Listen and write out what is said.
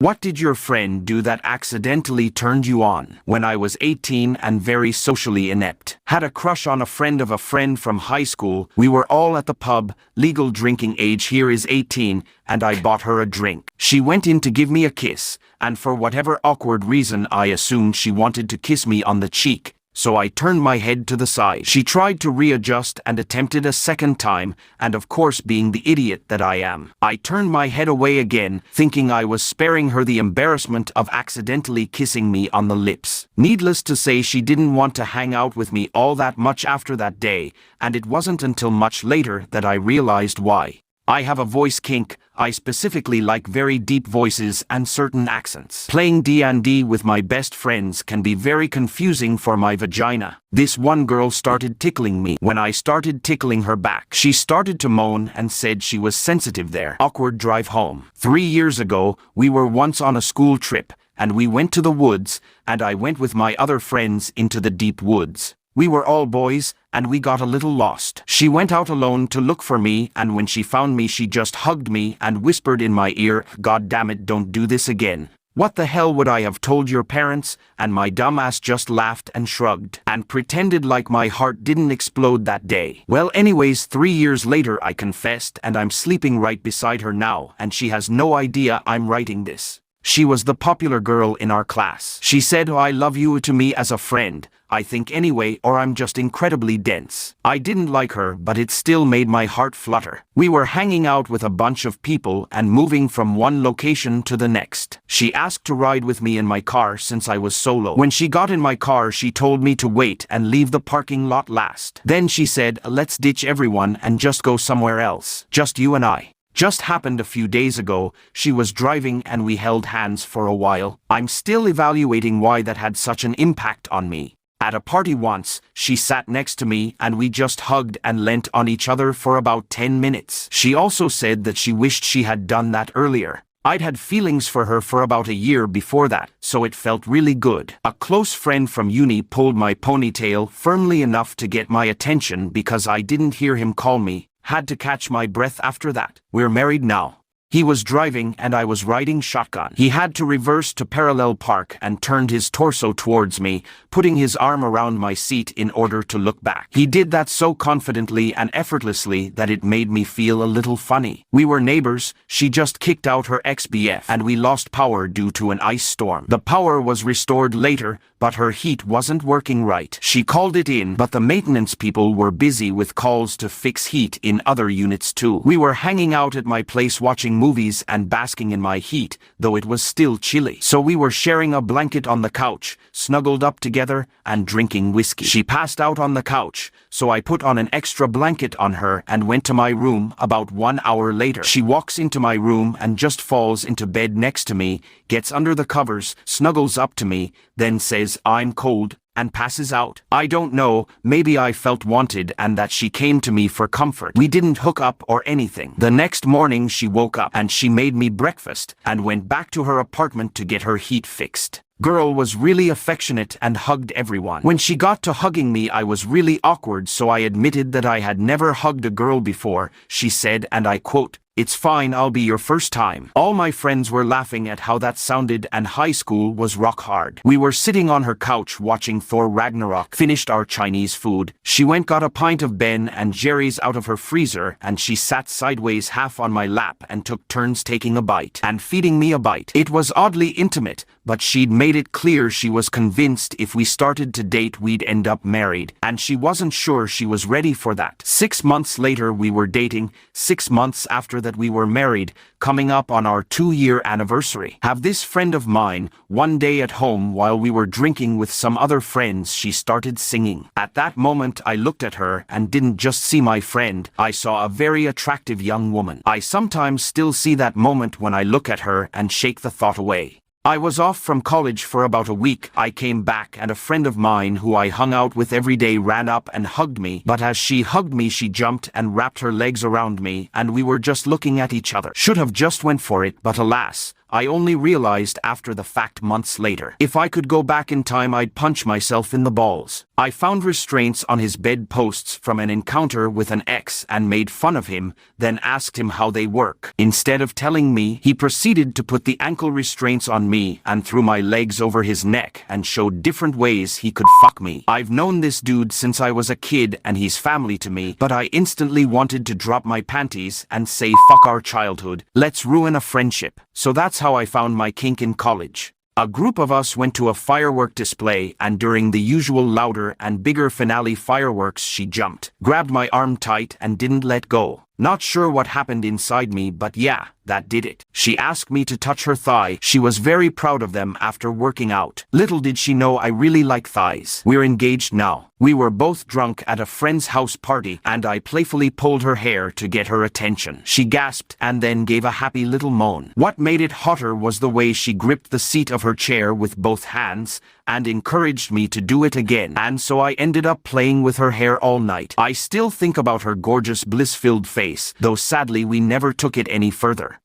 What did your friend do that accidentally turned you on? When I was 18 and very socially inept. Had a crush on a friend of a friend from high school. We were all at the pub, legal drinking age here is 18, and I bought her a drink. She went in to give me a kiss, and for whatever awkward reason I assumed she wanted to kiss me on the cheek. So I turned my head to the side. She tried to readjust and attempted a second time, and of course being the idiot that I am, I turned my head away again, thinking I was sparing her the embarrassment of accidentally kissing me on the lips. Needless to say, she didn't want to hang out with me all that much after that day, and it wasn't until much later that I realized why. I have a voice kink. I specifically like very deep voices and certain accents. Playing D&D with my best friends can be very confusing for my vagina. This one girl started tickling me. When I started tickling her back, she started to moan and said she was sensitive there. Awkward drive home. 3 years ago, we were once on a school trip, and we went to the woods, and I went with my other friends into the deep woods. We were all boys, and we got a little lost. She went out alone to look for me, and when she found me she just hugged me and whispered in my ear, "God damn it, don't do this again." What the hell would I have told your parents? And my dumb ass just laughed and shrugged, and pretended like my heart didn't explode that day. Well, anyways, 3 years later I confessed, and I'm sleeping right beside her now, and she has no idea I'm writing this. She was the popular girl in our class. She said, "Oh, I love you" to me as a friend, I think anyway, or I'm just incredibly dense. I didn't like her, but it still made my heart flutter. We were hanging out with a bunch of people and moving from one location to the next. She asked to ride with me in my car since I was solo. When she got in my car, she told me to wait and leave the parking lot last. Then she said, "Let's ditch everyone and just go somewhere else. Just you and I." Just happened a few days ago. She was driving and we held hands for a while. I'm still evaluating why that had such an impact on me. At a party once, she sat next to me and we just hugged and leant on each other for about 10 minutes. She also said that she wished she had done that earlier. I'd had feelings for her for about a year before that, so it felt really good. A close friend from uni pulled my ponytail firmly enough to get my attention because I didn't hear him call me. Had to catch my breath after that. We're married now. He was driving and I was riding shotgun. He had to reverse to parallel park and turned his torso towards me, putting his arm around my seat in order to look back. He did that so confidently and effortlessly that it made me feel a little funny. We were neighbors. She just kicked out her ex-BF and we lost power due to an ice storm. The power was restored later, but her heat wasn't working right. She called it in, but the maintenance people were busy with calls to fix heat in other units too. We were hanging out at my place watching movies and basking in my heat, though it was still chilly. So we were sharing a blanket on the couch, snuggled up together, and drinking whiskey. She passed out on the couch, so I put on an extra blanket on her and went to my room. About 1 hour later, she walks into my room and just falls into bed next to me, gets under the covers, snuggles up to me, then says, "I'm cold," and passes out. I don't know, maybe I felt wanted and that she came to me for comfort. We didn't hook up or anything. The next morning she woke up and she made me breakfast and went back to her apartment to get her heat fixed. Girl was really affectionate and hugged everyone. When she got to hugging me, I was really awkward, so I admitted that I had never hugged a girl before. She said, and I quote, "It's fine, I'll be your first time." All my friends were laughing at how that sounded, and high school was rock hard. We were sitting on her couch watching Thor Ragnarok, finished our Chinese food. She went got a pint of Ben and Jerry's out of her freezer, and she sat sideways half on my lap and took turns taking a bite and feeding me a bite. It was oddly intimate, but she'd made it clear she was convinced if we started to date we'd end up married, and she wasn't sure she was ready for that. 6 months later we were dating. 6 months after that we were married, coming up on our 2-year anniversary. Have this friend of mine, one day at home while we were drinking with some other friends, she started singing. At that moment I looked at her and didn't just see my friend, I saw a very attractive young woman. I sometimes still see that moment when I look at her and shake the thought away. I was off from college for about a week. I came back and a friend of mine who I hung out with every day ran up and hugged me, but as she hugged me she jumped and wrapped her legs around me and we were just looking at each other. Should have just went for it, but alas, I only realized after the fact months later. If I could go back in time, I'd punch myself in the balls. I found restraints on his bed posts from an encounter with an ex and made fun of him, then asked him how they work. Instead of telling me, he proceeded to put the ankle restraints on me and threw my legs over his neck and showed different ways he could fuck me. I've known this dude since I was a kid and he's family to me, but I instantly wanted to drop my panties and say fuck our childhood, let's ruin a friendship. So that's how I found my kink in college. A group of us went to a firework display, and during the usual louder and bigger finale fireworks she jumped, grabbed my arm tight and didn't let go. Not sure what happened inside me, but yeah, that did it. She asked me to touch her thigh. She was very proud of them after working out. Little did she know I really like thighs. We're engaged now. We were both drunk at a friend's house party, and I playfully pulled her hair to get her attention. She gasped and then gave a happy little moan. What made it hotter was the way she gripped the seat of her chair with both hands and encouraged me to do it again. And so I ended up playing with her hair all night. I still think about her gorgeous, bliss-filled face, though sadly we never took it any further.